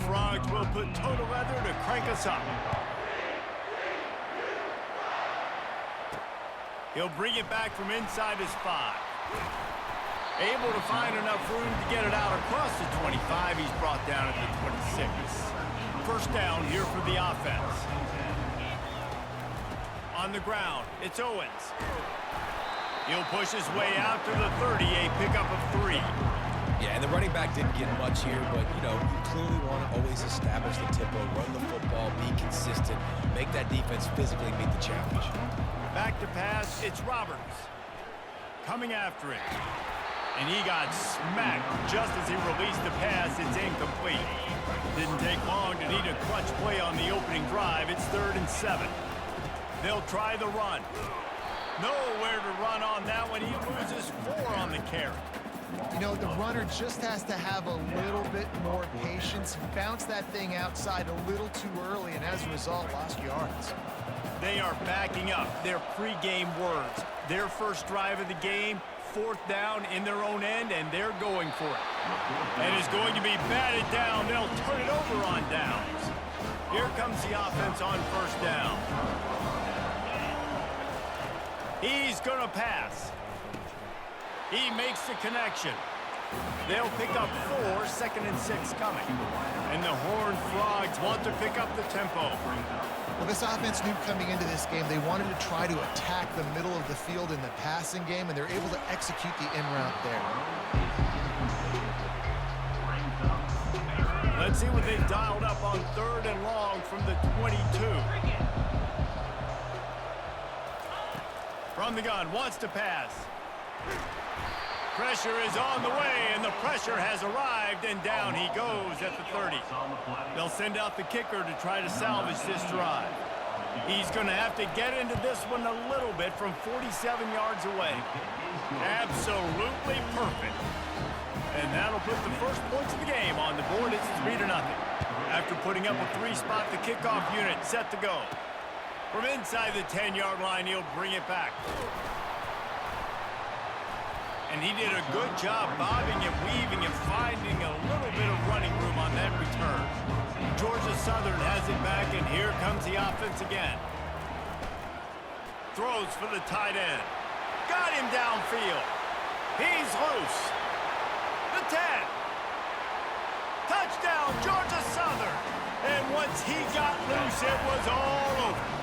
Frogs will put total leather to crank us up. He'll bring it back from inside his 5. Able to find enough room to get it out across the 25. He's brought down at the 26. First down here for the offense. On the ground, it's Owens. He'll push his way out to the 30, a pickup of 3. Yeah, and the running back didn't get much here, but, you know, you clearly want to always establish the tempo, run the football, be consistent, make that defense physically meet the challenge. Back to pass, it's Roberts. Coming after it. And he got smacked just as he released the pass. It's incomplete. Didn't take long to need a clutch play on the opening drive. It's 3rd and 7. They'll try the run. Nowhere to run on that one. He loses 4 on the carry. You know, the runner just has to have a little bit more patience. Bounce that thing outside a little too early, and as a result, lost yards. They are backing up their pregame words. Their first drive of the game, 4th down in their own end, and they're going for it. And it's going to be batted down. They'll turn it over on downs. Here comes the offense on 1st down. He's going to pass. He makes the connection. They'll pick up 4, 2nd and 6 coming. And the Horned Frogs want to pick up the tempo. Well, this offense knew coming into this game they wanted to try to attack the middle of the field in the passing game, and they're able to execute the in route there. Let's see what they've dialed up on 3rd and long from the 22. From the gun, wants to pass. Pressure is on the way, and the pressure has arrived, and down he goes at the 30. They'll send out the kicker to try to salvage this drive. He's going to have to get into this one a little bit from 47 yards away. Absolutely perfect. And that'll put the first points of the game on the board. It's 3-0. After putting up a 3-spot, the kickoff unit set to go. From inside the 10-yard line, he'll bring it back. And he did a good job bobbing and weaving and finding a little bit of running room on that return. Georgia Southern has it back, and here comes the offense again. Throws for the tight end. Got him downfield. He's loose. The 10. Touchdown, Georgia Southern. And once he got loose, it was all over.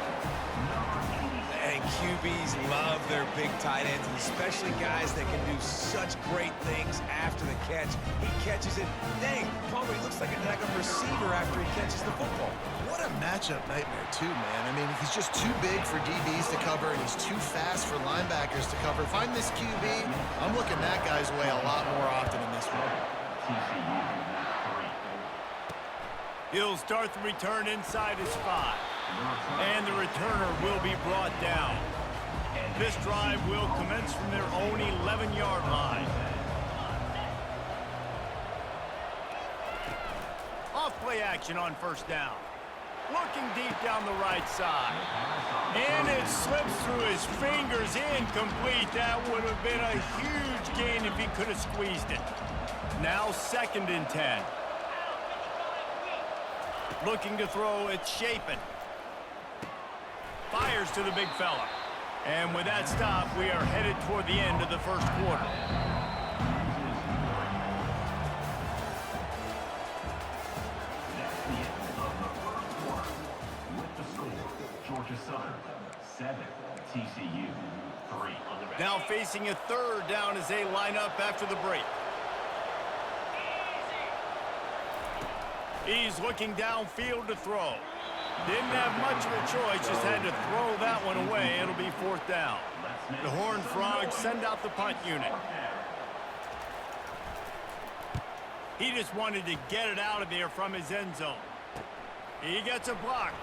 And QBs love their big tight ends, and especially guys that can do such great things after the catch. He catches it. Dang, probably looks like a receiver after he catches the football. What a matchup nightmare, too, man. I mean, he's just too big for DBs to cover, and he's too fast for linebackers to cover. Find this QB, I'm looking that guy's way a lot more often in this one. He'll start the return inside his 5. And the returner will be brought down. This drive will commence from their own 11-yard line. Off play action on 1st down. Looking deep down the right side. And it slips through his fingers, incomplete. That would have been a huge gain if he could have squeezed it. Now 2nd and 10. Looking to throw, it's Shapen. Fires to the big fella. And with that stop, we are headed toward the end of the 1st quarter. With the score, Georgia Southern 7, TCU 3. Now facing a 3rd down as they line up after the break. He's looking downfield to throw. Didn't have much of a choice, just had to throw that one away. It'll be 4th down. The Horned Frogs send out the punt unit. He just wanted to get it out of there from his end zone. He gets a block.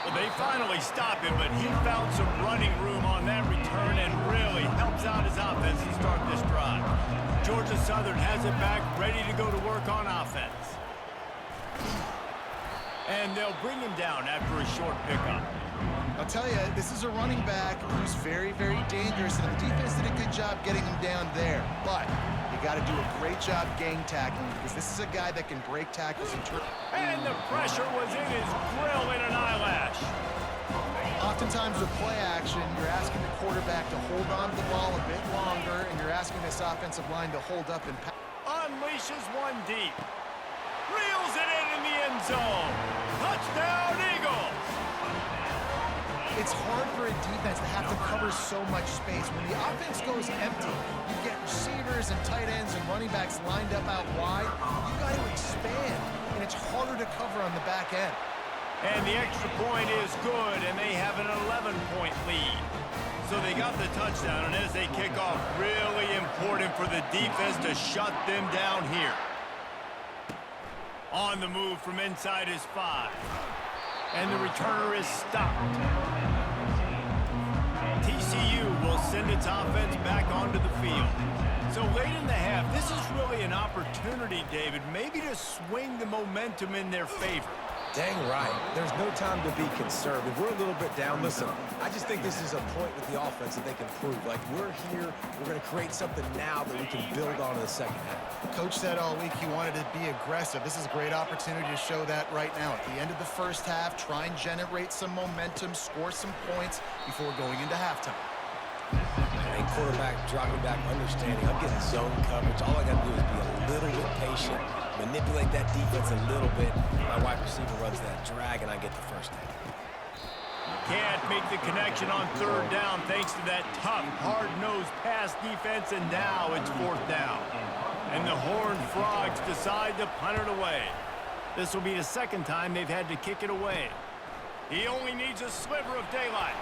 Well, they finally stop him, but he found some running room on that return and really helps out his offense to start this drive. Georgia Southern has it back, ready to go to work on offense. And they'll bring him down after a short pickup. I'll tell you, this is a running back who's very, very dangerous, and the defense did a good job getting him down there. But you got to do a great job gang tackling because this is a guy that can break tackles and turn. And the pressure was in his grill in an eyelash. Oftentimes with play action, you're asking the quarterback to hold on to the ball a bit longer, and you're asking this offensive line to hold up and pass. Unleashes one deep. Reels it in the end zone. Touchdown, Eagles! It's hard for a defense to have to cover so much space. When the offense goes empty, you get receivers and tight ends and running backs lined up out wide. You got to expand, and it's harder to cover on the back end. And the extra point is good, and they have an 11-point lead. So they got the touchdown, and as they kick off, really important for the defense to shut them down here. On the move from inside his 5. And the returner is stopped. TCU will send its offense back onto the field. So late in the half, this is really an opportunity, David, maybe to swing the momentum in their favor. Dang right. There's no time to be conservative. We're a little bit down. Listen, I just think this is a point with the offense that they can prove. Like, we're here, we're going to create something now that we can build on in the second half. Coach said all week he wanted to be aggressive. This is a great opportunity to show that right now. At the end of the first half, try and generate some momentum, score some points before going into halftime. And quarterback dropping back, understanding. I'm getting zone coverage. All I got to do is be a little bit patient, manipulate that defense a little bit. My wide receiver runs that drag, and I get the first down. Can't make the connection on third down thanks to that tough, hard-nosed pass defense, and now it's fourth down. And the Horned Frogs decide to punt it away. This will be the second time they've had to kick it away. He only needs a sliver of daylight.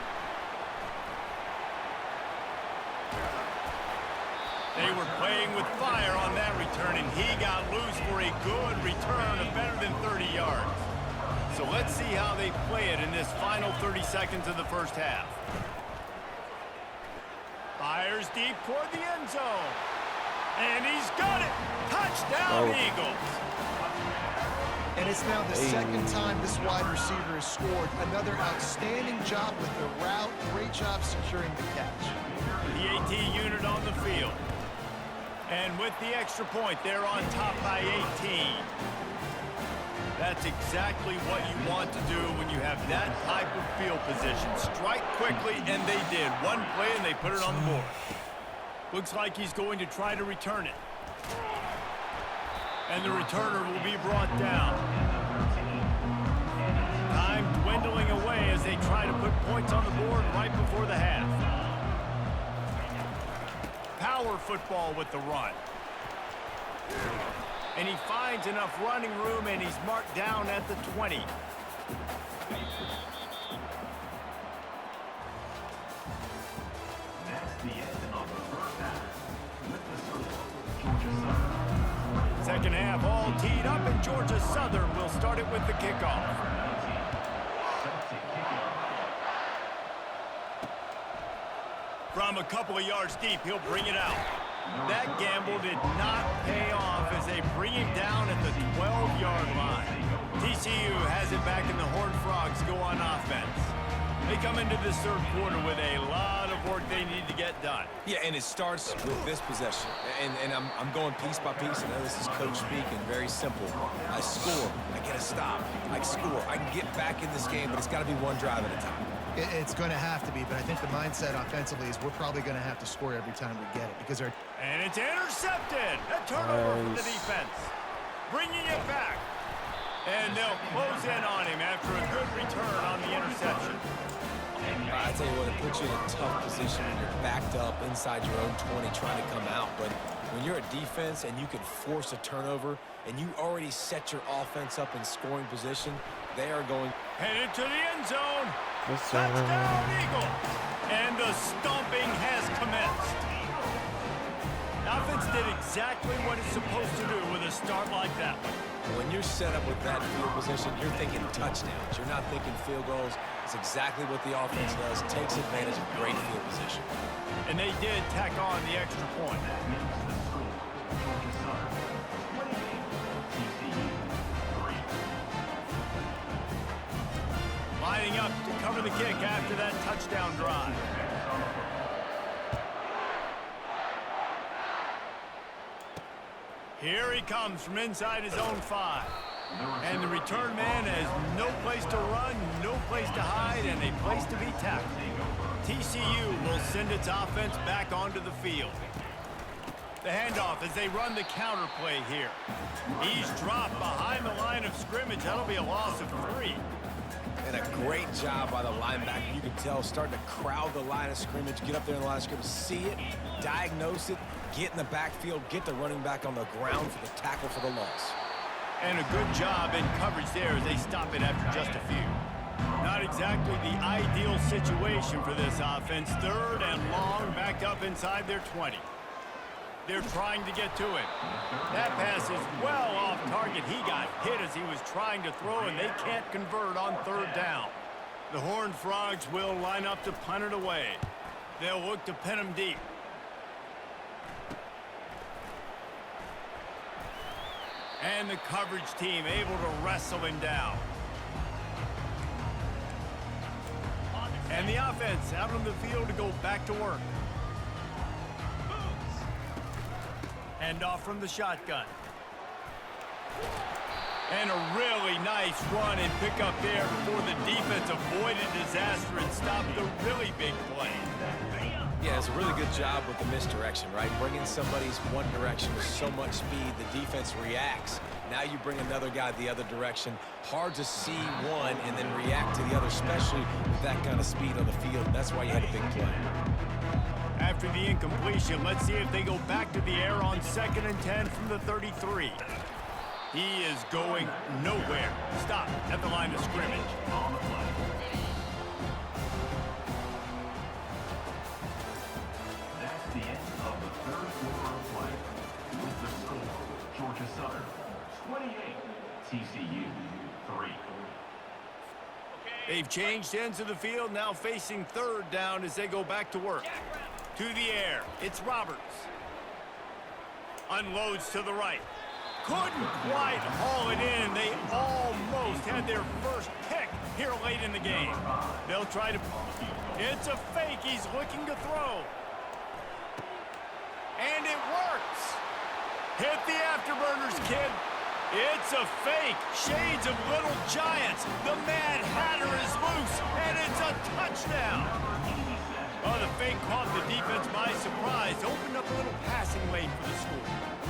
They were playing with fire on that return, and he got loose for a good return of better than 30 yards. So let's see how they play it in this final 30 seconds of the first half. Fires deep toward the end zone. And he's got it. Touchdown, Eagles. And it's now the second time this wide receiver has scored. Another outstanding job with the route. Great job securing the catch. The AT unit on the field. And with the extra point, they're on top by 18. That's exactly what you want to do when you have that type of field position. Strike quickly, and they did. One play, and they put it on the board. Looks like he's going to try to return it. And the returner will be brought down. Time dwindling away as they try to put points on the board right before the half. Power football with the run. And he finds enough running room, and he's marked down at the 20. That's the end of the first half. With the score, Georgia Southern. Second half all teed up, and Georgia Southern will start it with the kickoff. Set to kick it off. From a couple of yards deep, he'll bring it out. That gamble did not pay off as they bring him down at the 12-yard line. TCU has it back, and the Horned Frogs go on offense. They come into this third quarter with a lot of work they need to get done. Yeah, and it starts with this possession. And I'm going piece by piece. I know this is coach speaking, very simple. I score, I get a stop, I score. I can get back in this game, but it's got to be one drive at a time. It's going to have to be, but I think the mindset offensively is we're probably going to have to score every time we get it because they're... And it's intercepted. A turnover from the defense. Bringing it back. And they'll close in on him after a good return on the interception. I tell you what, it puts you in a tough position when you're backed up inside your own 20 trying to come out. But when you're a defense and you can force a turnover and you already set your offense up in scoring position, they are going... Headed to the end zone. Touchdown, Eagles. And the stomping has commenced. The offense did exactly what it's supposed to do with a start like that one. When you're set up with that field position, you're thinking touchdowns. You're not thinking field goals. It's exactly what the offense does. Takes advantage of great field position. And they did tack on the extra point. That makes the score, Georgia Southern 28, TCU 3. Lining up to cover the kick after that touchdown drive. Here he comes from inside his own 5. And the return man has no place to run, no place to hide, and a place to be tackled. TCU will send its offense back onto the field. The handoff as they run the counter play here. He's dropped behind the line of scrimmage. That'll be a loss of 3. And a great job by the linebacker. You can tell, starting to crowd the line of scrimmage, get up there in the line of scrimmage, see it, diagnose it, get in the backfield, get the running back on the ground for the tackle for the loss. And a good job in coverage there as they stop it after just a few. Not exactly the ideal situation for this offense. 3rd and long, back up inside their 20. They're trying to get to it. That pass is well off target. He got hit as he was trying to throw, and they can't convert on 3rd down. The Horned Frogs will line up to punt it away. They'll look to pin him deep. And the coverage team able to wrestle him down. And the offense out on the field to go back to work. Hand off from the shotgun. And a really nice run and pick up there before the defense avoided disaster and stopped the really big play. Yeah, it's a really good job with the misdirection, right? Bringing somebody's one direction with so much speed, the defense reacts. Now you bring another guy the other direction. Hard to see one and then react to the other, especially with that kind of speed on the field. That's why you had a big play. After the incompletion, let's see if they go back to the air on 2nd and 10 from the 33. He is going nowhere. Stop at the line of scrimmage. On the play. That's the end of the 3rd quarter of play. With the score, Georgia Southern 28, TCU 3. They've changed ends of the field, now facing 3rd down as they go back to work. To the air, it's Roberts. Unloads to the right. Couldn't quite haul it in. They almost had their first pick here late in the game. They'll try to... It's a fake. He's looking to throw. And it works. Hit the afterburners, kid. It's a fake. Shades of Little Giants. The Mad Hatter is loose, and it's a touchdown. Oh, the fake caught the defense by surprise. Opened up a little passing lane for the school.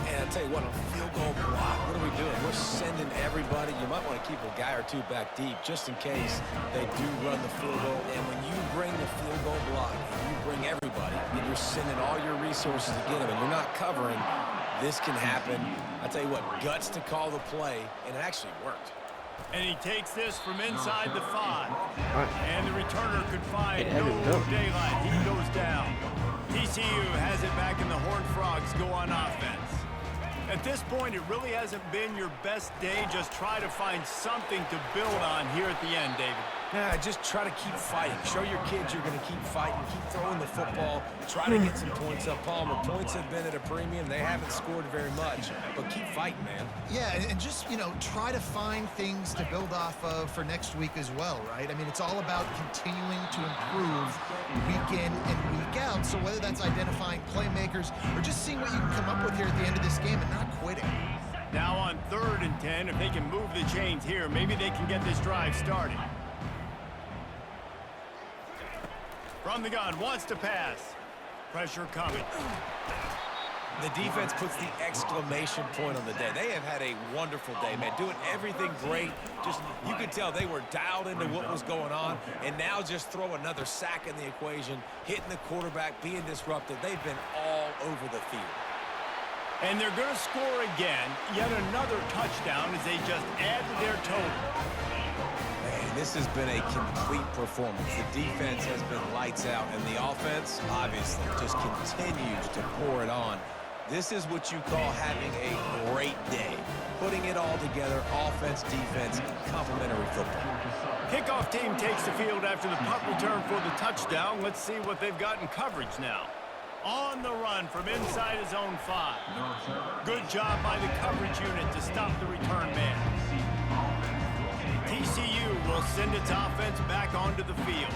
And I'll tell you what, on a field goal block, what are we doing? We're sending everybody. You might want to keep a guy or two back deep just in case they do run the field goal. And when you bring the field goal block, and you bring everybody, and you're sending all your resources to get them, and you're not covering, this can happen. I'll tell you what, guts to call the play, and it actually worked. And he takes this from inside the 5. And the returner could find no daylight. He goes down. TCU has it back, and the Horned Frogs go on offense. At this point, it really hasn't been your best day. Just try to find something to build on here at the end, David. Yeah, just try to keep fighting. Show your kids you're going to keep fighting. Keep throwing the football. Try to get some points up. Palmer, points have been at a premium. They haven't scored very much, but keep fighting, man. Yeah, and just, try to find things to build off of for next week as well, right? I mean, it's all about continuing to improve week in and week out. So whether that's identifying playmakers or just seeing what you can come up with here at the end of this game and not quitting. Now on 3rd and 10, if they can move the chains here, maybe they can get this drive started. From the gun, wants to pass. Pressure coming. The defense puts the exclamation point on the day. They have had a wonderful day, man. Doing everything great. Just, you could tell they were dialed into what was going on. And now just throw another sack in the equation, hitting the quarterback, being disrupted. They've been all over the field. And they're going to score again. Yet another touchdown as they just add to their total. Man, this has been a complete performance. The defense has been lights out, and the offense, obviously, just continues to pour it on. This is what you call having a great day. Putting it all together, offense, defense, complementary football. Kickoff team takes the field after the punt return for the touchdown. Let's see what they've got in coverage now. On the run from inside his own 5. Good job by the coverage unit to stop the return man. TCU will send its offense back onto the field.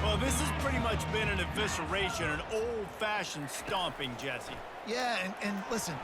Well, this has pretty much been an evisceration, an old-fashioned stomping, Jesse. Yeah, and listen,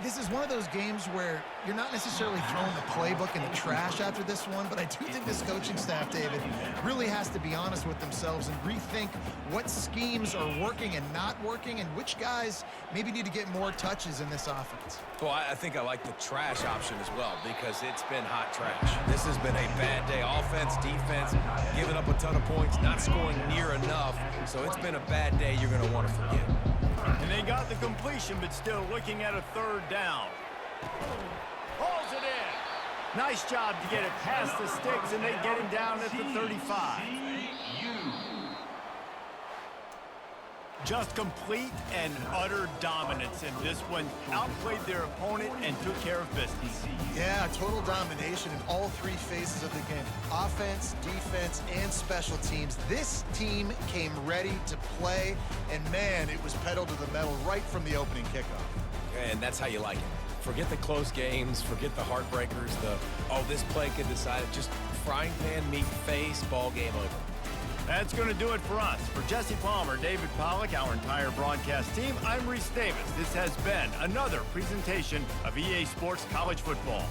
This is one of those games where you're not necessarily throwing the playbook in the trash after this one, but I do think this coaching staff, David, really has to be honest with themselves and rethink what schemes are working and not working and which guys maybe need to get more touches in this offense. Well, I think I like the trash option as well because it's been hot trash. This has been a bad day. Offense, defense, giving up a ton of points, not scoring near enough. So it's been a bad day you're going to want to forget. And they got the completion, but still looking at a third down. Hauls it in. Nice job to get it past the sticks, and they get him down at the 35. Just complete and utter dominance in this one. Outplayed their opponent and took care of business. Yeah, total domination in all three phases of the game. Offense, defense, and special teams. This team came ready to play, and man, it was pedal to the metal right from the opening kickoff. And that's how you like it. Forget the close games, forget the heartbreakers, this play could decide it. Just frying pan, meat, face, ball game over. That's going to do it for us. For Jesse Palmer, David Pollack, our entire broadcast team, I'm Reese Davis. This has been another presentation of EA Sports College Football.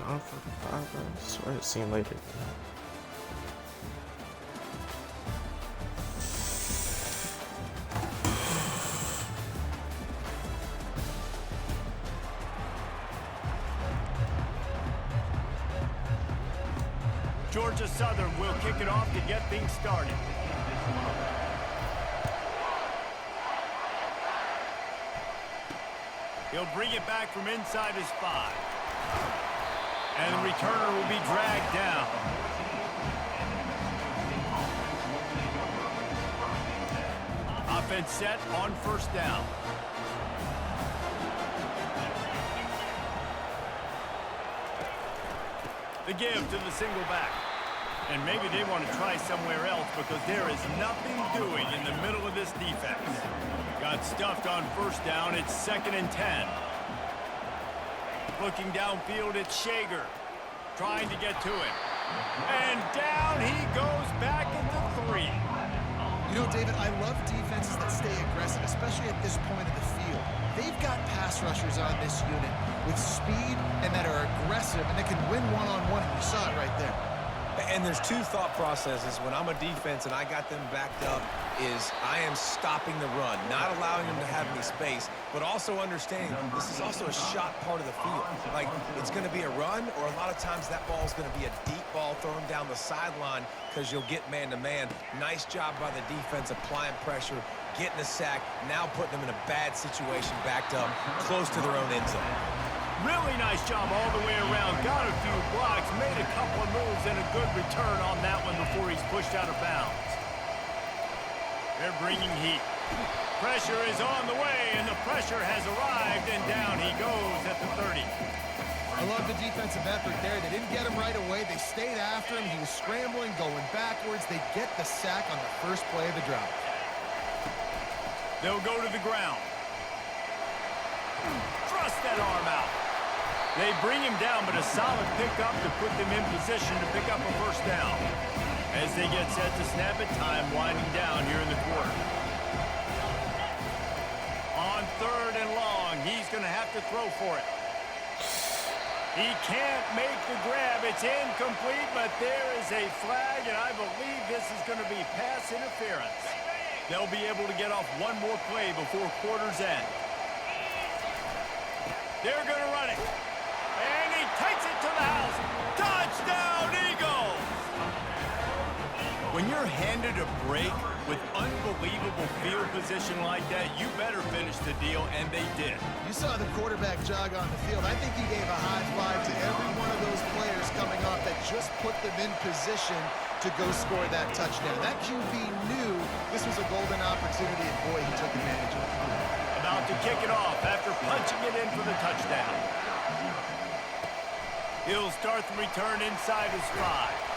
On for 5 minutes. We're see you later. Georgia Southern will kick it off to get things started. He'll bring it back from inside his 5. And the returner will be dragged down. Offense set on first down. The give to the single back. And maybe they want to try somewhere else because there is nothing doing in the middle of this defense. Got stuffed on first down. It's 2nd and 10. Looking downfield, it's Shager. Trying to get to it. And down he goes back at the 3. You know, David, I love defenses that stay aggressive, especially at this point of the field. They've got pass rushers on this unit with speed and that are aggressive and that can win one-on-one, and you saw it right there. And there's two thought processes when I'm a defense and I got them backed up is I am stopping the run, not allowing them to have any space, but also understanding this is also a shot part of the field. Like, it's going to be a run, or a lot of times that ball is going to be a deep ball thrown down the sideline because you'll get man-to-man. Nice job by the defense applying pressure, getting a sack, now putting them in a bad situation backed up close to their own end zone. Really nice job all the way around. Got a few blocks, made a couple of moves, and a good return on that one before he's pushed out of bounds. They're bringing heat. Pressure is on the way, and the pressure has arrived, and down he goes at the 30. I love the defensive effort there. They didn't get him right away. They stayed after him. He was scrambling, going backwards. They get the sack on the first play of the drive. They'll go to the ground. Thrust that arm out. They bring him down, but a solid pickup to put them in position to pick up a first down. As they get set to snap it, time winding down here in the quarter. On 3rd and long, he's going to have to throw for it. He can't make the grab. It's incomplete, but there is a flag, and I believe this is going to be pass interference. They'll be able to get off one more play before quarter's end. They're going to run it. And he takes it to the house. When you're handed a break with unbelievable field position like that, you better finish the deal, and they did. You saw the quarterback jog on the field. I think he gave a high five to every one of those players coming off that just put them in position to go score that touchdown. That QB knew this was a golden opportunity, and boy, he took advantage of it. About to kick it off after punching it in for the touchdown. He'll start the return inside his 5.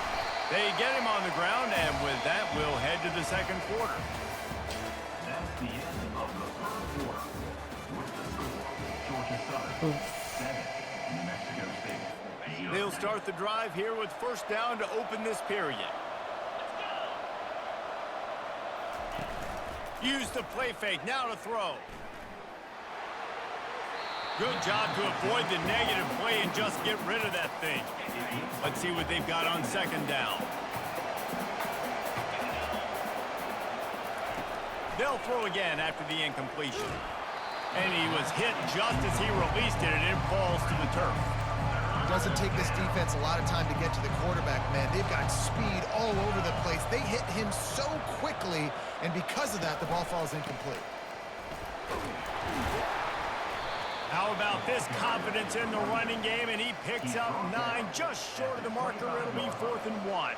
They get him on the ground, and with that, we'll head to the second quarter. That's the end of the third quarter. With the score, Georgia Southern 7, New Mexico State 0. They'll start the drive here with first down to open this period. Use the play fake, now to throw. Good job to avoid the negative play and just get rid of that thing. Let's see what they've got on second down. They'll throw again after the incompletion. And he was hit just as he released it, and it falls to the turf. Doesn't take this defense a lot of time to get to the quarterback, man. They've got speed all over the place. They hit him so quickly, and because of that, the ball falls incomplete. How about this confidence in the running game, and he picks up 9, just short of the marker. It'll be 4th and 1.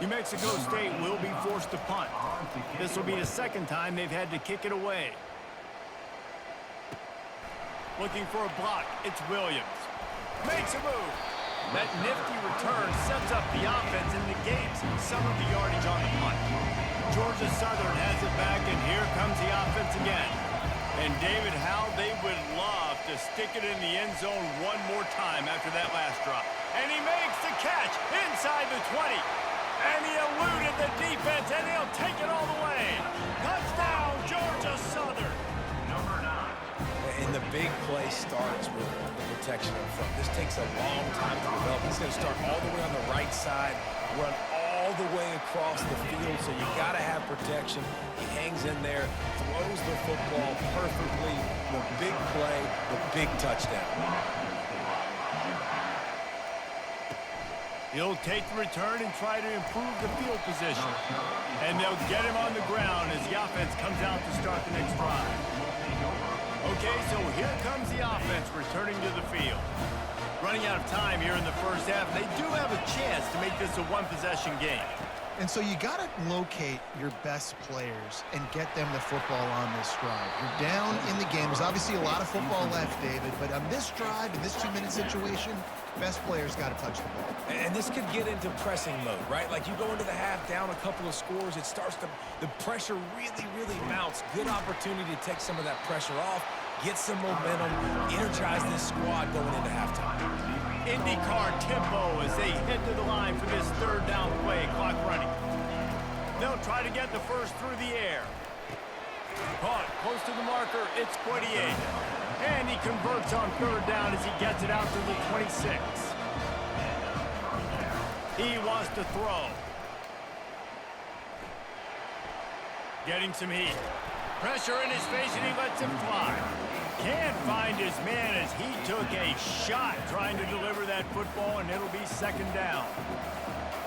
New Mexico State will be forced to punt. This will be the second time they've had to kick it away. Looking for a block, it's Williams. Makes a move. That nifty return sets up the offense and negates some of the yardage on the punt. Georgia Southern has it back, and here comes the offense again. And David, how they would love to stick it in the end zone one more time after that last drop. And he makes the catch inside the 20. And he eluded the defense, and he'll take it all the way. Touchdown, Georgia Southern. Number 9. And the big play starts with the protection up front. This takes a long time to develop. He's going to start all the way on the right side, run all the way across the field, so you got to have protection. He hangs in there, throws the football perfectly. The big play, the big touchdown. He'll take the return and try to improve the field position. And they'll get him on the ground as the offense comes out to start the next drive. Okay, so here comes the offense returning to the field. Running out of time here in the first half. They do have a chance to make this a one-possession game. And so you got to locate your best players and get them the football on this drive. You're down in the game. There's obviously a lot of football left, David, but on this drive, in this 2-minute situation, best players got to touch the ball. And this could get into pressing mode, right? Like you go into the half down a couple of scores, it starts to, the pressure really mounts. Good opportunity to take some of that pressure off, get some momentum, energize this squad going into halftime. IndyCar tempo as they head to the line for this third down play, clock running. They'll try to get the first through the air. Caught close to the marker, it's Poitier. And he converts on third down as he gets it out to the 26. He wants to throw. Getting some heat. Pressure in his face, and he lets him fly. Can't find his man as he took a shot trying to deliver that football, and it'll be second down.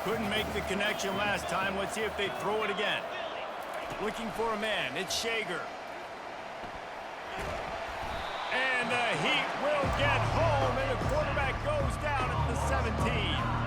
Couldn't make the connection last time. Let's see if they throw it again. Looking for a man. It's Shager. And the Heat will get home, and the quarterback goes down at the 17.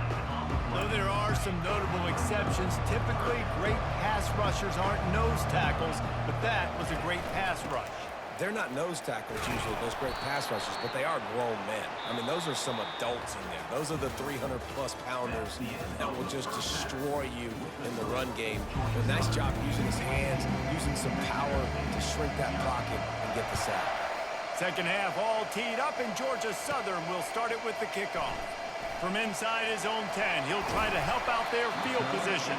Though there are some notable exceptions, typically great pass rushers aren't nose tackles, but that was a great pass rush. They're not nose tackles usually, those great pass rushers, but they are grown men. I mean, those are some adults in there. Those are the 300-plus pounders that will just destroy you in the run game. But nice job using his hands, using some power to shrink that pocket and get the sack. Second half all teed up, and Georgia Southern will start it with the kickoff. From inside his own 10, he'll try to help out their field position.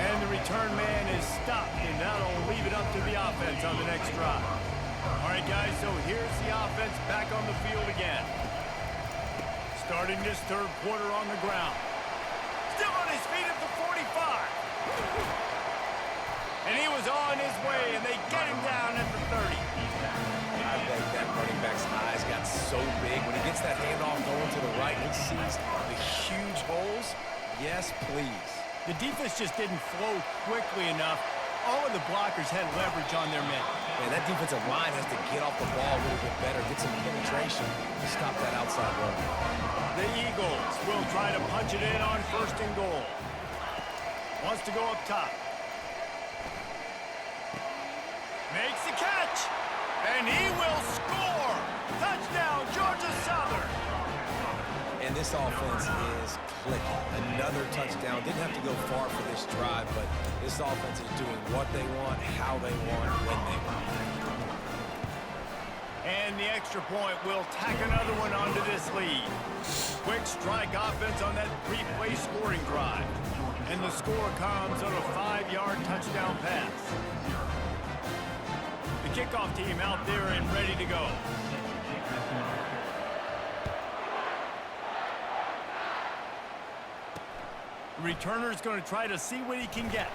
And the return man is stopped, and that'll leave it up to the offense on the next drive. All right, guys, so here's the offense back on the field again. Starting this third quarter on the ground. Still on his feet at the 45. And he was on his way, and they get him down at the 30. I bet that running back's eyes got so big. When he gets that handoff going to the right, he sees the huge holes. Yes, please. The defense just didn't flow quickly enough. All of the blockers had leverage on their men. Man, that defensive line has to get off the ball a little bit better, get some penetration to stop that outside run. The Eagles will try to punch it in on 1st and goal. Wants to go up top. Makes the catch. And he will score. Touchdown, Georgia Southern. And this offense is clicking. Another touchdown. Didn't have to go far for this drive, but this offense is doing what they want, how they want, when they want. And the extra point will tack another one onto this lead. Quick strike offense on that 3-play scoring drive. And the score comes on a 5-yard touchdown pass. The kickoff team out there and ready to go. Returner's going to try to see what he can get.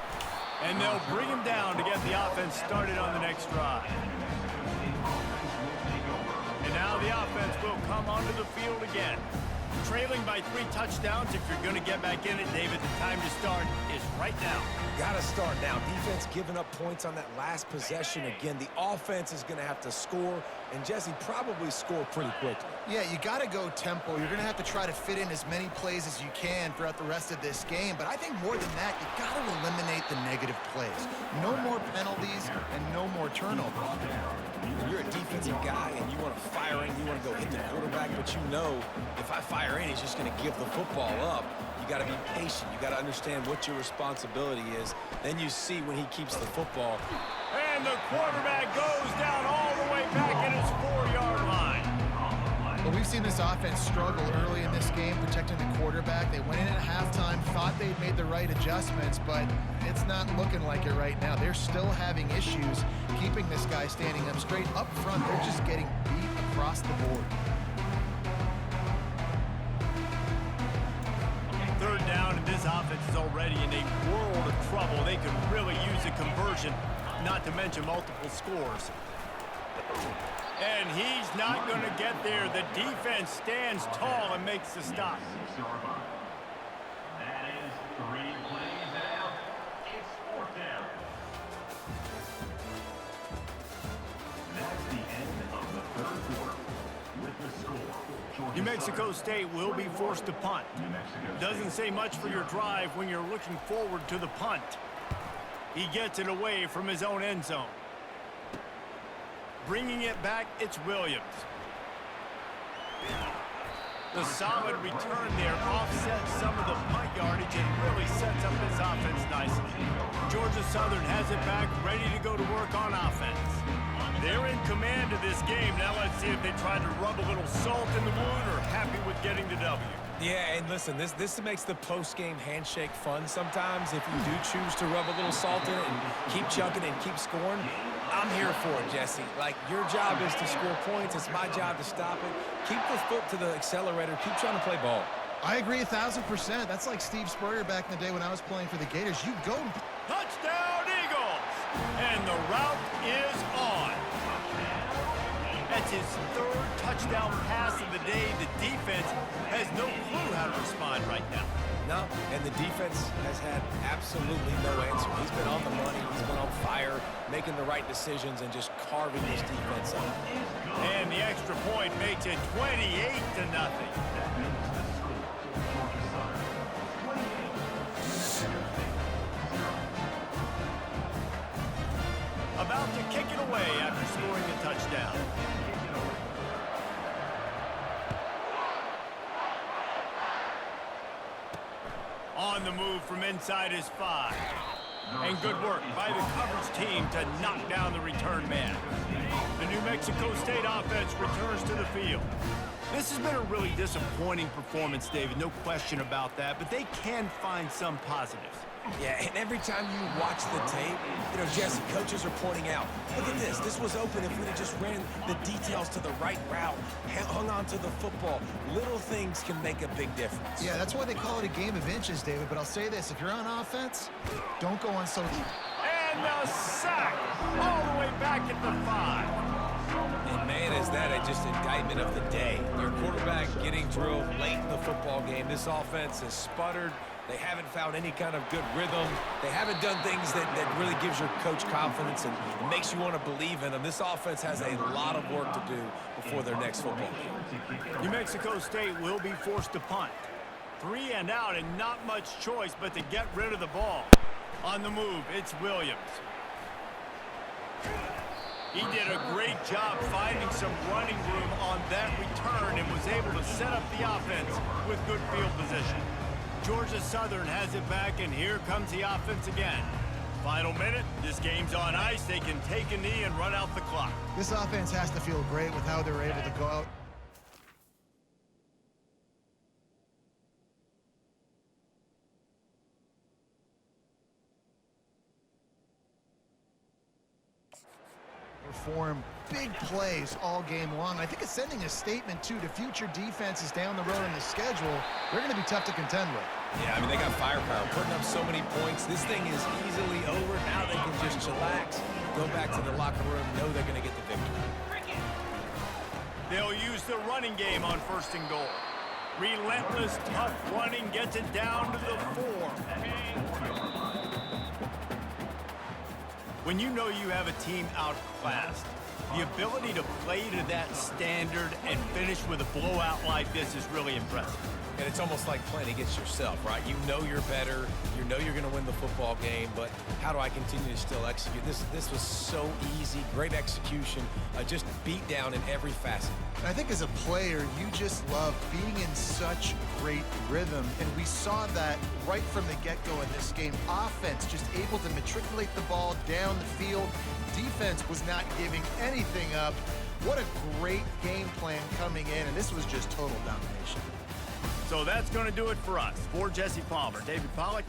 And they'll bring him down to get the offense started on the next drive. And now the offense will come onto the field again. Trailing by 3 touchdowns. If you're going to get back in it, David, the time to start is right now. Got to start now. Defense giving up points on that last possession. Again, the offense is going to have to score, and Jesse probably score pretty quickly. Yeah, you got to go tempo. You're going to have to try to fit in as many plays as you can throughout the rest of this game. But I think more than that, you got to eliminate the negative plays. No more penalties and no more turnovers. You're a defensive guy and you want to fire in, you want to go hit the quarterback, but you know if I fire in, he's just going to give the football up. You got to be patient. You got to understand what your responsibility is. Then you see when he keeps the football. And the quarterback goes down all the way back at his 4-yard line. Well, we've seen this offense struggle early in this game protecting the quarterback. They went in at halftime, thought they'd made the right adjustments, but it's not looking like it right now. They're still having issues keeping this guy standing up straight. Up front, they're just getting beat across the board. 3rd down, and this offense is already in a world of trouble. They could really use a conversion, not to mention multiple scores. And he's not going to get there. The defense stands tall and makes the stop. That is 3 plays out. It's 4th down. That's the end of the 3rd quarter. With the score, Georgia New Mexico Southern State will be forced to punt. Doesn't say much for your drive when you're looking forward to the punt. He gets it away from his own end zone. Bringing it back, it's Williams. The solid return there offsets some of the punt yardage and really sets up this offense nicely. Georgia Southern has it back, ready to go to work on offense. They're in command of this game. Now let's see if they try to rub a little salt in the wound or happy with getting the W. Yeah, and listen, this makes the post-game handshake fun sometimes. If you do choose to rub a little salt in it and keep chucking and keep scoring, I'm here for it, Jesse. Like, your job is to score points. It's my job to stop it. Keep the foot to the accelerator. Keep trying to play ball. I agree 1,000%. That's like Steve Spurrier back in the day when I was playing for the Gators. You go. Touchdown, Eagles! And the route is on. That's his 3rd touchdown pass of the day. The defense has no clue how to respond right now. No, and the defense has had absolutely no answer. He's been on the money. He's been on fire, making the right decisions and just carving this defense up. And the extra point makes it 28-0. About to kick it away after scoring a touchdown. On the move from inside his 5. And good work by the coverage team to knock down the return man. The New Mexico State offense returns to the field. This has been a really disappointing performance, David, no question about that, but they can find some positives. Yeah, and every time you watch the tape, Jesse, coaches are pointing out, look at this. This was open if we'd have just ran the details to the right route, hung on to the football. Little things can make a big difference. Yeah, that's why they call it a game of inches, David. But I'll say this, if you're on offense, don't go on so... And the sack all the way back at the 5. And man, is that just indictment of the day. Your quarterback getting drilled late in the football game. This offense has sputtered. They haven't found any kind of good rhythm. They haven't done things that really gives your coach confidence and makes you want to believe in them. This offense has a lot of work to do before their next football game. New Mexico State will be forced to punt. 3 and out and not much choice but to get rid of the ball. On the move, it's Williams. He did a great job finding some running room on that return and was able to set up the offense with good field position. Georgia Southern has it back, and here comes the offense again. Final minute, this game's on ice. They can take a knee and run out the clock. This offense has to feel great with how they were able to go out. Perform big plays all game long. I think it's sending a statement, too, to future defenses down the road in the schedule. They're going to be tough to contend with. Yeah, I mean, they got firepower, putting up so many points. This thing is easily over. Now they can just chillax, go back to the locker room, know they're going to get the victory. They'll use the running game on 1st and goal. Relentless, tough running gets it down to the 4. When you know you have a team outclassed, the ability to play to that standard and finish with a blowout like this is really impressive. And it's almost like playing against yourself, right? You know you're better. You know you're going to win the football game, but how do I continue to still execute? This was so easy, great execution, just beat down in every facet. And I think as a player, you just love being in such great rhythm, and we saw that right from the get-go in this game. Offense just able to matriculate the ball down the field. Defense was not giving anything up. What a great game plan coming in, and this was just total domination. So that's going to do it for us. For Jesse Palmer, David Pollack.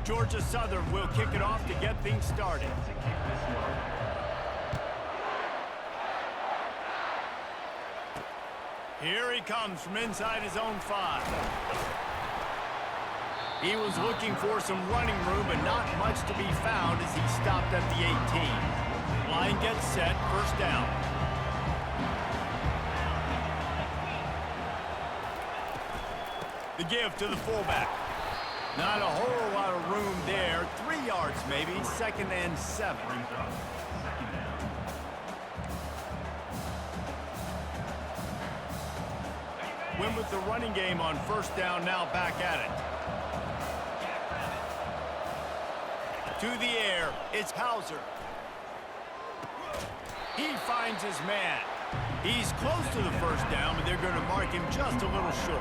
Georgia Southern will kick it off to get things started. Here he comes from inside his own 5. He was looking for some running room, but not much to be found as he stopped at the 18. Line gets set, 1st down. The give to the fullback. Not a whole lot of room there. 3 yards maybe. 2nd and 7. Win with the running game on 1st down, now back at it. To the air, it's Hauser. He finds his man. He's close to the 1st down, but they're going to mark him just a little short.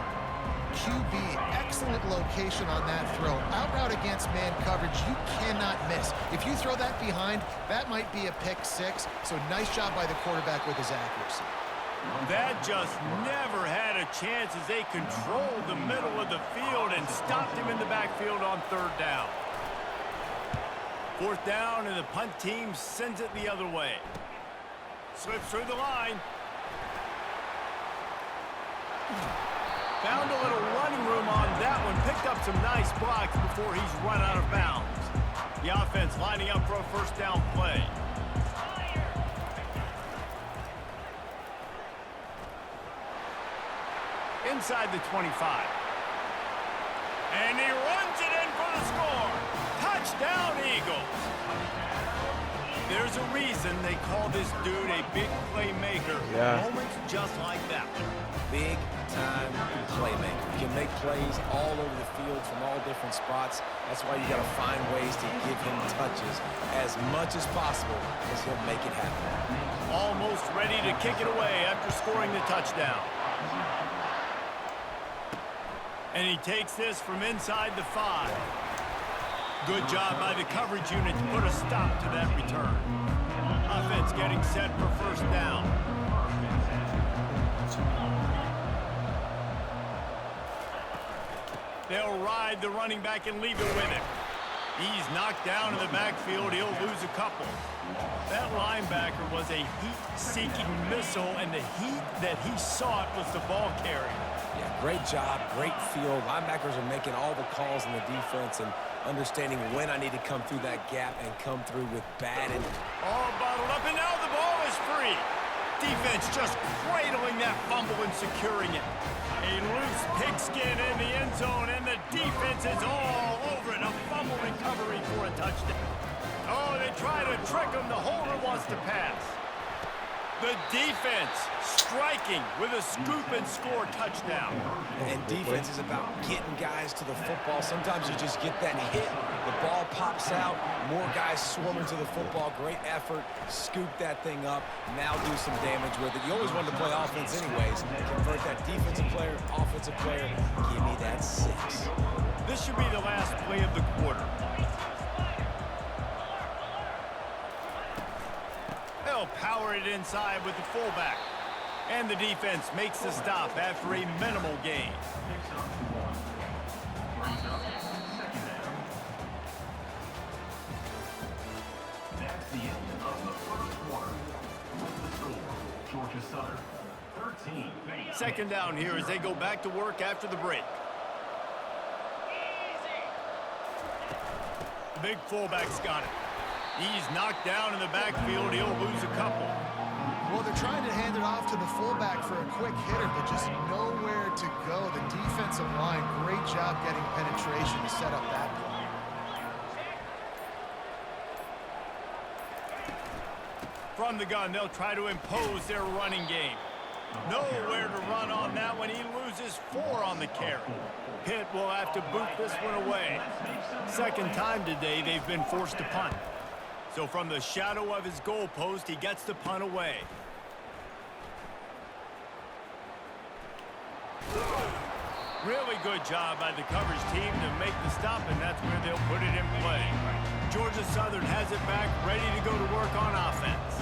QB, excellent location on that throw. Out route against man coverage, you cannot miss. If you throw that behind, that might be a pick 6. So nice job by the quarterback with his accuracy. That just never had a chance as they controlled the middle of the field and stopped him in the backfield on 3rd down. 4th down, and the punt team sends it the other way. Slips through the line. Found a little running room on that one. Picked up some nice blocks before he's run out of bounds. The offense lining up for a 1st down play. Inside the 25. And he runs it in for the score. Touchdown, Eagles. There's a reason they call this dude a big playmaker. Yeah. Moments just like that one. Big-time playmaker. He can make plays all over the field from all different spots. That's why you got to find ways to give him touches as much as possible because he'll make it happen. Almost ready to kick it away after scoring the touchdown. And he takes this from inside the 5. Good job by the coverage unit to put a stop to that return. Offense getting set for first down. They'll ride the running back and leave it with him. He's knocked down in the backfield. He'll lose a couple. That linebacker was a heat-seeking missile, and the heat that he sought was the ball carrier. Yeah, great job, great field. Linebackers are making all the calls in the defense and understanding when I need to come through that gap and come through with bad. All bottled up, and now the ball is free. Defense just cradling that fumble and securing it. A loose pigskin in the end zone, and the defense is all over it. A fumble recovery for a touchdown. Oh, they try to trick him. The holder wants to pass. The defense striking with a scoop and score touchdown. And defense is about getting guys to the football. Sometimes you just get that hit, the ball pops out, more guys swarming to the football. Great effort, scoop that thing up, now do some damage with it. You always wanted to play offense anyways. Convert that defensive player, offensive player, give me that 6. This should be the last play of the quarter. They'll power it inside with the fullback. And the defense makes the stop after a minimal gain. That's the end of the first quarter. With the score, Georgia Southern 13. Second down here as they go back to work after the break. The big fullback's got it. He's knocked down in the backfield. He'll lose a couple. Well, they're trying to hand it off to the fullback for a quick hitter, but just nowhere to go. The defensive line, great job getting penetration to set up that play. From the gun, they'll try to impose their running game. Nowhere to run on that one. He loses 4 on the carry. Pitt will have to boot this one away. Second time today they've been forced to punt. So from the shadow of his goalpost, he gets the punt away. Really good job by the coverage team to make the stop, and that's where they'll put it in play. Georgia Southern has it back, ready to go to work on offense.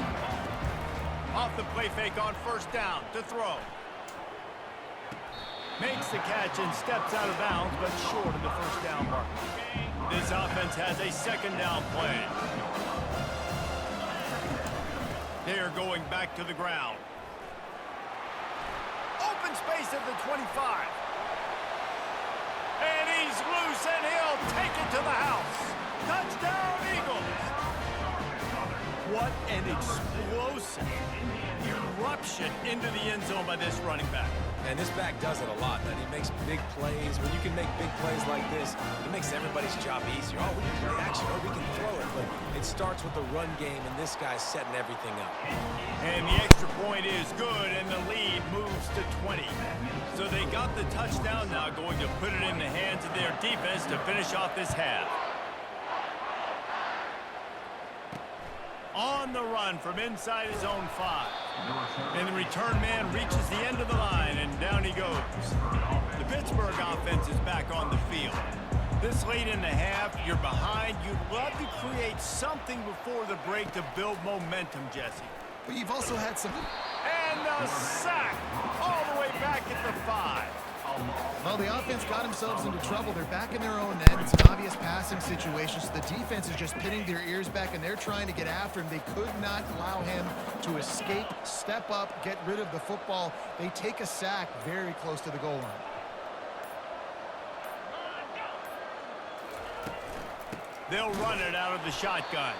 Off the play fake on first down to throw. Makes the catch and steps out of bounds, but short of the first down mark. This offense has a second down play. They are going back to the ground. Open space at the 25. And he's loose, and he'll take it to the house. Touchdown, Eagles. What an explosive eruption into the end zone by this running back. And this back does it a lot, man. He makes big plays. When you can make big plays like this, it makes everybody's job easier. Oh, we can play action, or we can throw it. But it starts with the run game, and this guy's setting everything up. And the extra point is good, and the lead moves to 20. So they got the touchdown now, going to put it in the hands of their defense to finish off this half. On the run from inside his own 5. And the return man reaches the end of the line, and down he goes. The Pittsburgh offense is back on the field. This late in the half, you're behind. You'd love to create something before the break to build momentum, Jesse. But you've also had some... And a sack all the way back at the 5. Well, the offense got themselves into trouble. They're back in their own end. It's an obvious passing situation, so the defense is just pinning their ears back, and they're trying to get after him. They could not allow him to escape, step up, get rid of the football. They take a sack very close to the goal line. They'll run it out of the shotgun.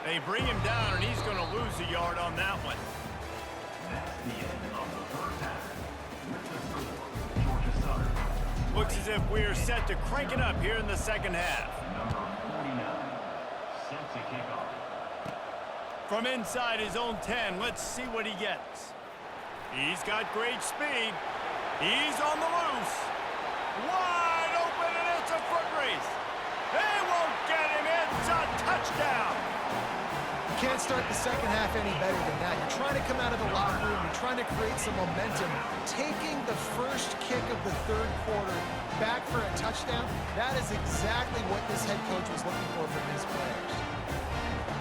They bring him down, and he's going to lose a yard on that one. That's the end of the first half. With the score, Georgia Southern. Looks as if we're set to crank it up here in the second half. Number 49, set to kick off. From inside his own 10, let's see what he gets. He's got great speed. He's on the loose. Wide open, and it's a foot race. They won't get him. It's a touchdown. You can't start the second half any better than that. You're trying to come out of the locker room. You're trying to create some momentum. Taking the first kick of the third quarter back for a touchdown, that is exactly what this head coach was looking for from his players.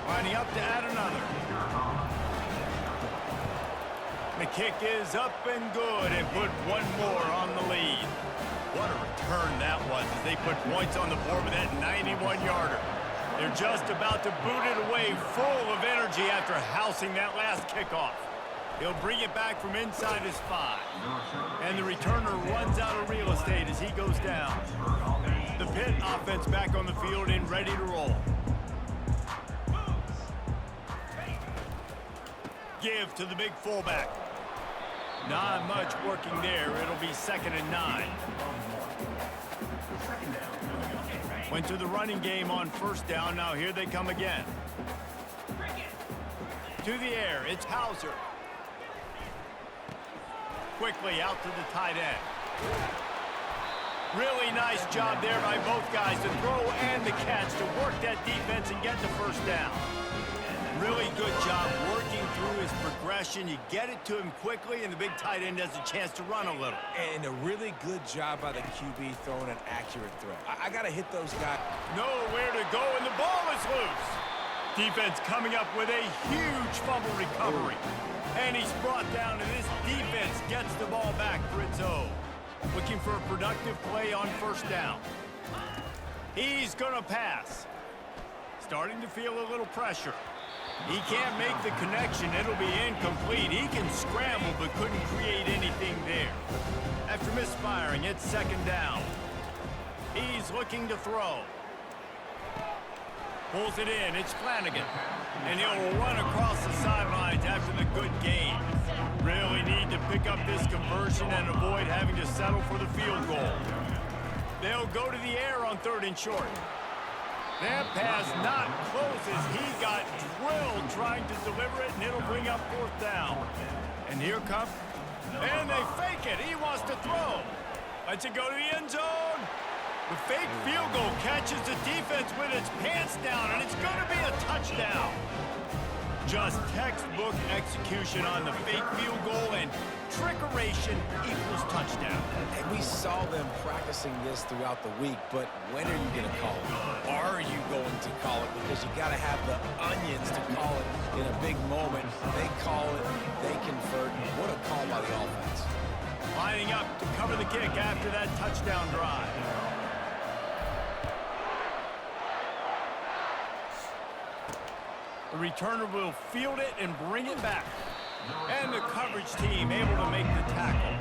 Lining up to add another. The kick is up and good and put one more on the lead. What a return that was as they put points on the board with that 91-yarder. They're just about to boot it away full of energy after housing that last kickoff. He'll bring it back from inside his 5. And the returner runs out of real estate as he goes down. The Pitt offense back on the field and ready to roll. Give to the big fullback. Not much working there. It'll be 2nd and 9. Went to the running game on first down. Now here they come again. To the air, it's Hauser. Quickly out to the tight end. Really nice job there by both guys to throw and the catch to work that defense and get the first down. Really good job working through his progression. You get it to him quickly, and the big tight end has a chance to run a little. And a really good job by the QB throwing an accurate throw. I got to hit those guys. Nowhere to go, and the ball is loose. Defense coming up with a huge fumble recovery. And he's brought down, and this defense gets the ball back for its own. Looking for a productive play on first down. He's going to pass. Starting to feel a little pressure. He can't make the connection. It'll be incomplete. He can scramble, but couldn't create anything there. After misfiring, it's 2nd down. He's looking to throw. Pulls it in. It's Flanagan. And he'll run across the sidelines after the good gain. Really need to pick up this conversion and avoid having to settle for the field goal. They'll go to the air on 3rd and short. That pass not close as he got drilled trying to deliver it, and it'll bring up 4th down. And here comes, and they fake it. He wants to throw. Lets it go to the end zone. The fake field goal catches the defense with its pants down, and it's going to be a touchdown. Just textbook execution on the fake field goal, and trickeration equals touchdown. And we saw them practicing this throughout the week, but when are you going to call it? Are you going to call it? Because you got to have the onions to call it in a big moment. They call it, they convert. What a call by the offense. Lining up to cover the kick after that touchdown drive. The returner will field it and bring it back. And the coverage team able to make the tackle.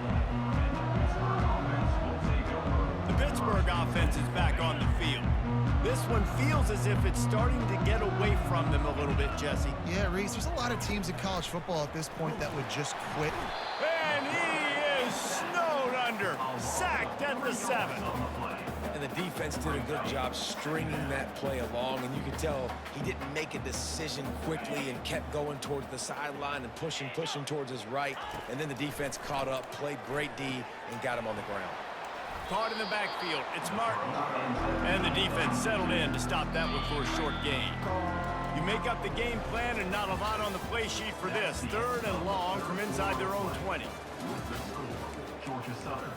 The Pittsburgh offense is back on the field. This one feels as if it's starting to get away from them a little bit, Jesse. Yeah, Reese, there's a lot of teams in college football at this point that would just quit. And he is snowed under. Sacked at the 7. And the defense did a good job stringing that play along, and you could tell he didn't make a decision quickly and kept going towards the sideline and pushing towards his right. And then the defense caught up, played great D, and got him on the ground. Caught in the backfield. It's Martin. And the defense settled in to stop that one for a short gain. You make up the game plan and not a lot on the play sheet for this. 3rd and long from inside their own 20. Georgia Southern,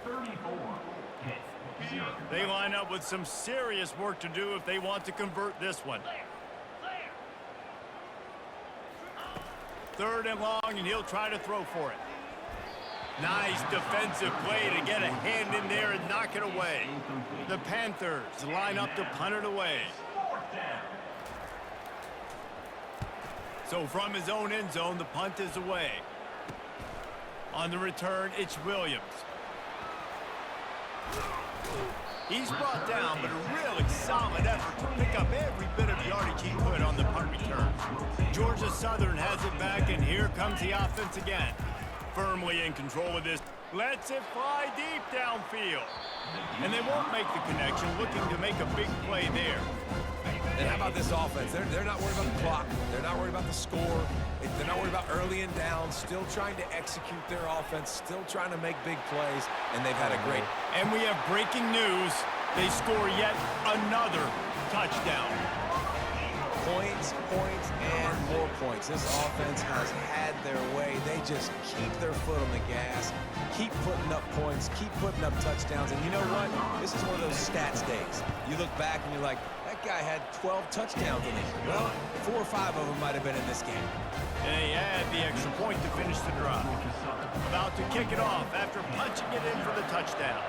34. Pitt, 0. They line up with some serious work to do if they want to convert this one. 3rd and long, and he'll try to throw for it. Nice defensive play to get a hand in there and knock it away. The Panthers line up to punt it away. So from his own end zone, the punt is away. On the return, it's Williams. He's brought down, but a really solid effort to pick up every bit of yardage he could on the punt return. Georgia Southern has it back, and here comes the offense again. Firmly in control of this. Lets it fly deep downfield. And they won't make the connection, looking to make a big play there. And how about this offense? They're not worried about the clock. They're not worried about the score. They're not worried about early and down. Still trying to execute their offense. Still trying to make big plays. And they've had a great... And we have breaking news. They score yet another touchdown. Points, and more points. This offense has had their way. They just keep their foot on the gas, keep putting up points, keep putting up touchdowns. And you know what? This is one of those stats days. You look back and you're like, that guy had 12 touchdowns in it. Well, 4 or 5 of them might have been in this game. And they add the extra point to finish the drive. About to kick it off after punching it in for the touchdown.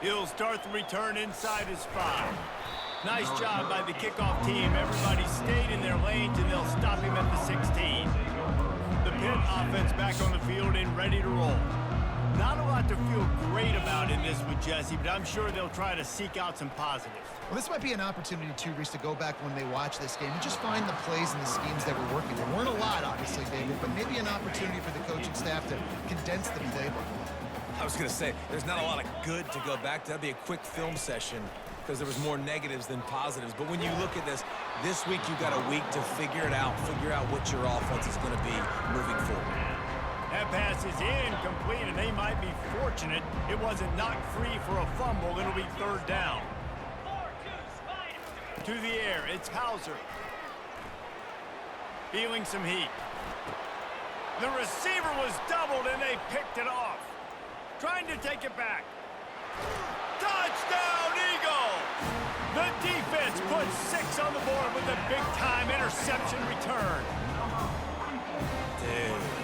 He'll start the return inside his 5. Nice job by the kickoff team. Everybody stayed in their lanes, and they'll stop him at the 16. The Pitt offense back on the field and ready to roll. Not a lot to feel great about in this with Jesse, but I'm sure they'll try to seek out some positives. Well, this might be an opportunity, too, Reese, to go back when they watch this game and just find the plays and the schemes that were working. There weren't a lot, obviously, David, but maybe an opportunity for the coaching staff to condense the playbook. I was going to say, there's not a lot of good to go back to. That'd be a quick film session because there was more negatives than positives. But when you look at this week you've got a week to figure it out, figure out what your offense is going to be moving forward. That pass is incomplete, and they might be fortunate it wasn't knocked free for a fumble. It'll be 3rd down. To the air, it's Hauser. Feeling some heat. The receiver was doubled, and they picked it off. Trying to take it back. Touchdown, Eagles! The defense puts 6 on the board with a big-time interception return.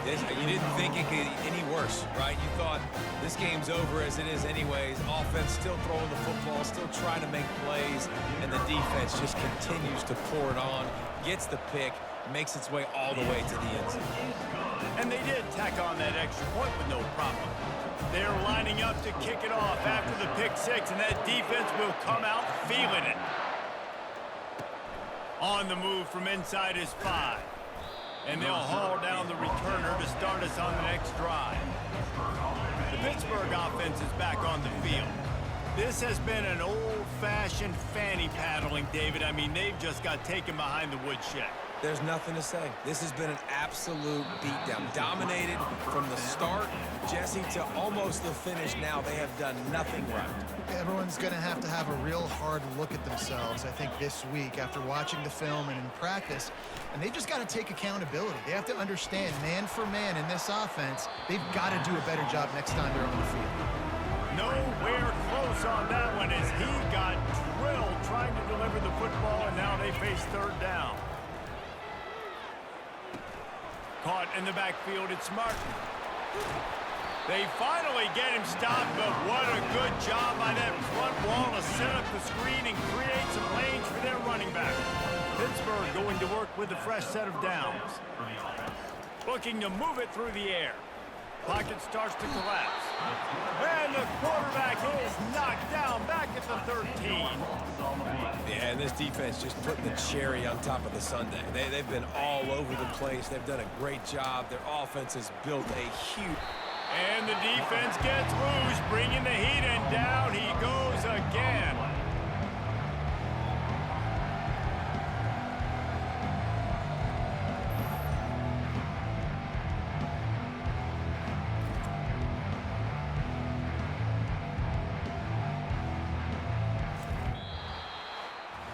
Dude, you didn't think it could get any worse, right? You thought this game's over as it is anyways. Offense still throwing the football, still trying to make plays, and the defense just continues to pour it on, gets the pick, makes its way all the way to the end zone. And they did tack on that extra point with no problem. They're lining up to kick it off after the pick 6, and that defense will come out feeling it. On the move from inside his 5. And they'll haul down the returner to start us on the next drive. The Pittsburgh offense is back on the field. This has been an old-fashioned fanny paddling, David. I mean, they've just got taken behind the woodshed. There's nothing to say. This has been an absolute beatdown. Dominated from the start, Jesse, to almost the finish now. They have done nothing right. Everyone's going to have a real hard look at themselves, I think, this week after watching the film and in practice. And they've just got to take accountability. They have to understand, man for man in this offense, they've got to do a better job next time they're on the field. Nowhere close on that one as he got drilled trying to deliver the football, and now they face 3rd down. Caught in the backfield, it's Martin. They finally get him stopped, but what a good job by that front wall to set up the screen and create some lanes for their running back. Pittsburgh going to work with a fresh set of downs. Looking to move it through the air. Pocket starts to collapse. And the quarterback is knocked down back at the 13. Yeah, and this defense just putting the cherry on top of the sundae. They've been all over the place. They've done a great job. Their offense has built a huge... And the defense gets loose, bringing the heat, and down he goes again.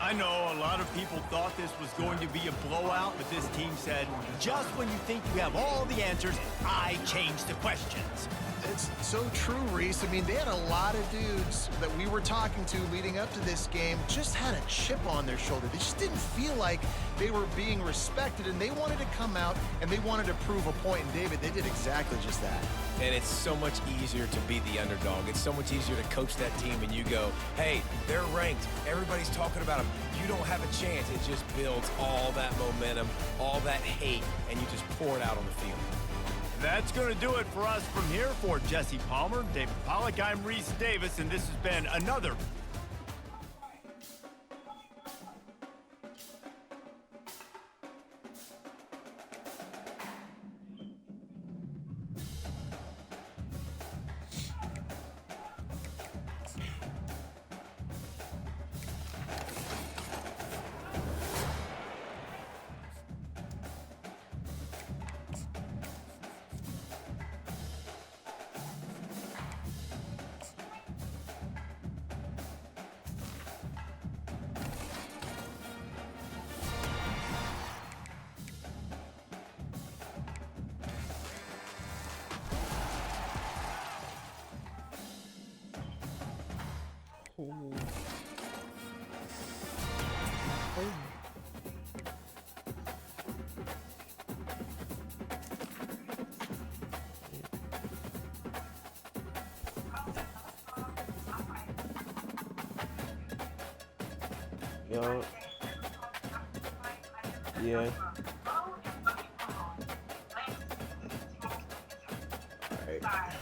I know a lot of people thought this was going to be a blowout, but this team said, just when you think you have all the answers, I change the questions. It's so true, Reese. I mean, they had a lot of dudes that we were talking to leading up to this game just had a chip on their shoulder. They just didn't feel like they were being respected, and they wanted to come out and they wanted to prove a point. And David, they did exactly just that. And it's so much easier to be the underdog. It's so much easier to coach that team and you go, hey, they're ranked. Everybody's talking about them. You don't have a chance. It just builds all that momentum, all that hate, and you just pour it out on the field. That's going to do it for us from here. For Jesse Palmer, David Pollack, I'm Reese Davis, and this has been another Yo. Yeah. Alright.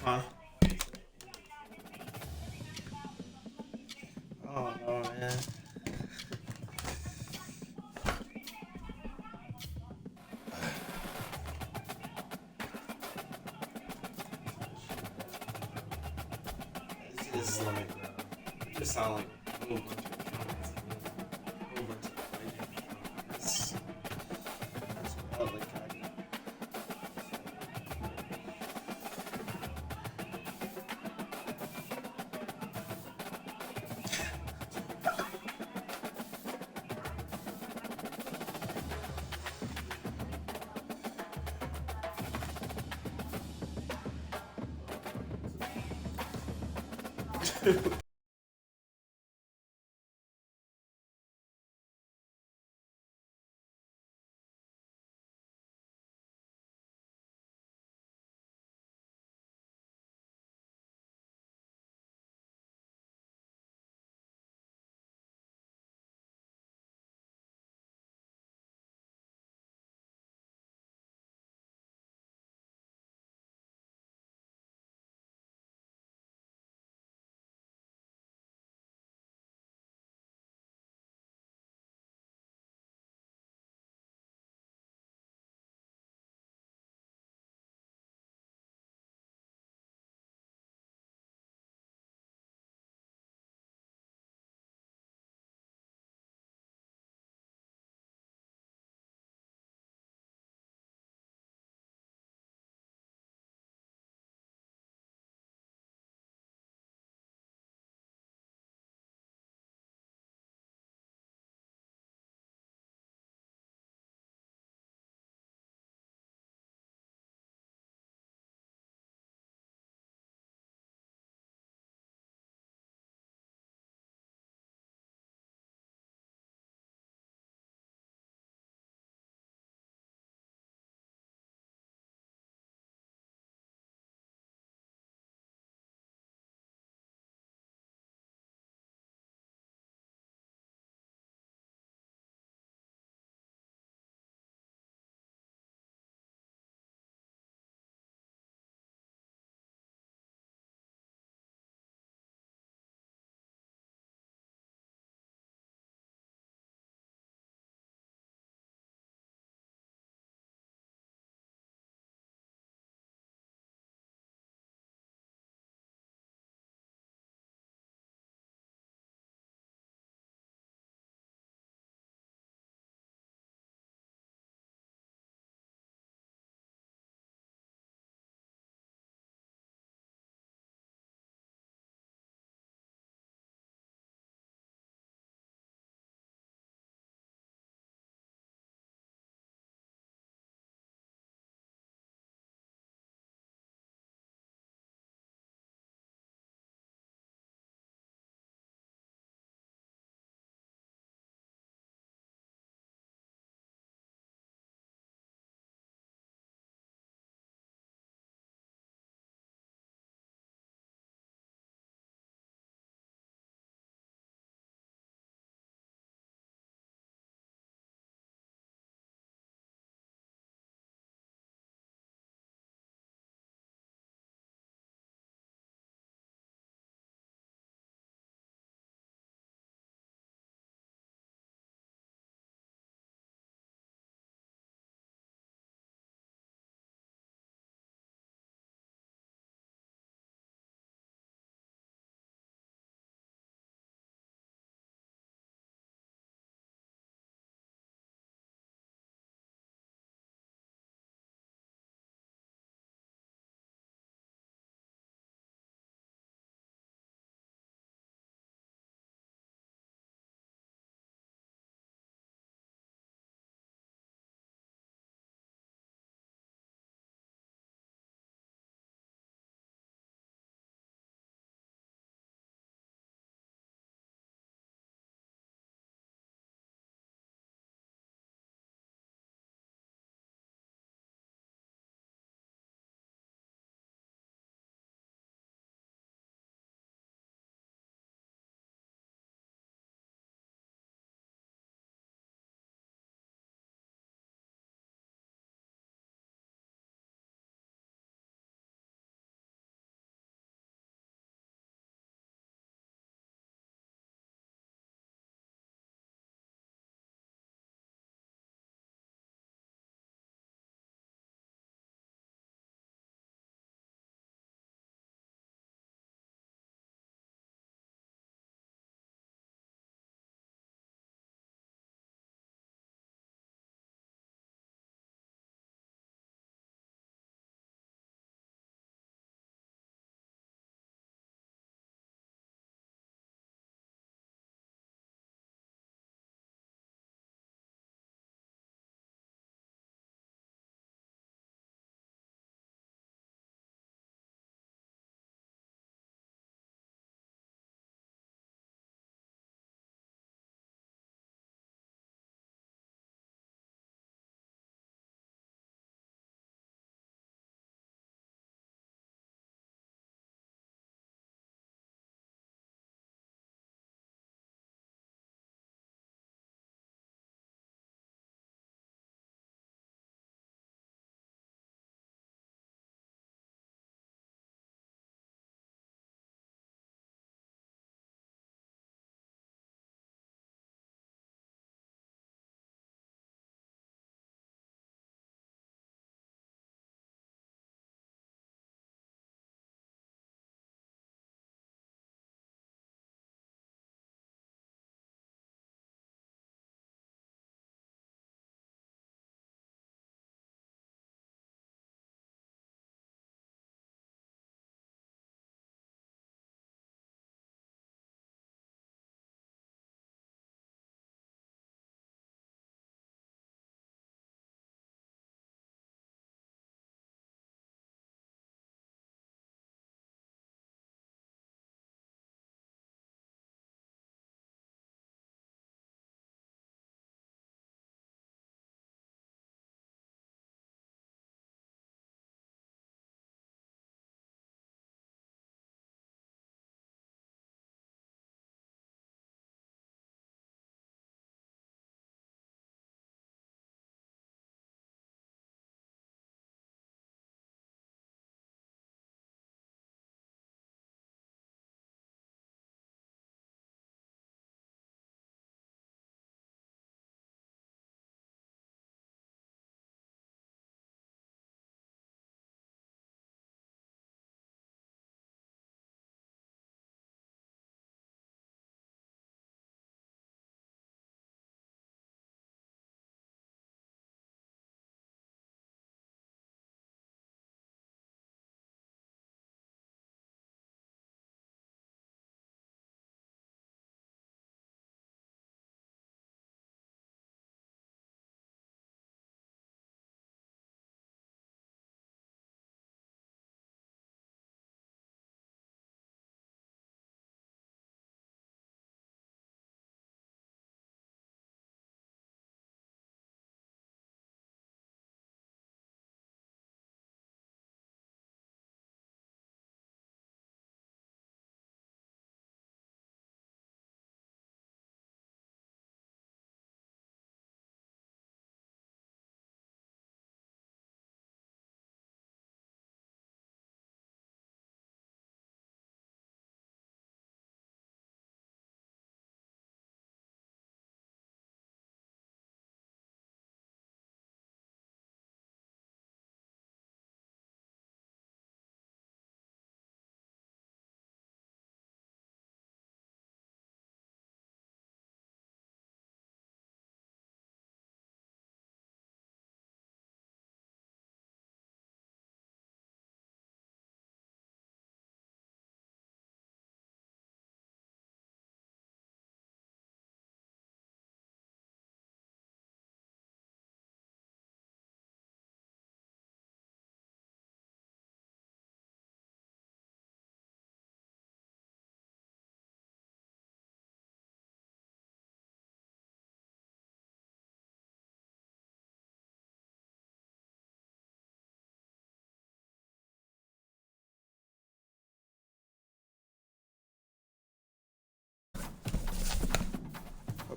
Huh? Oh no, man. It's just like, it just sound like a whole bunch of comments. A whole bunch of fighting. That's what I like.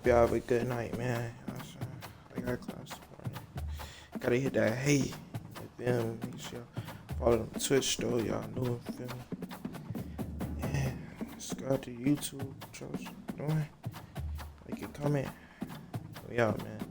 hope y'all have a good night, man. You know what I'm saying? I got class tomorrow. Gotta hit that hey. You feel me? Make sure y'all follow them Twitch though. Y'all know, you feel me? And subscribe to YouTube. Trust. Doing? Like a comment. We out, man.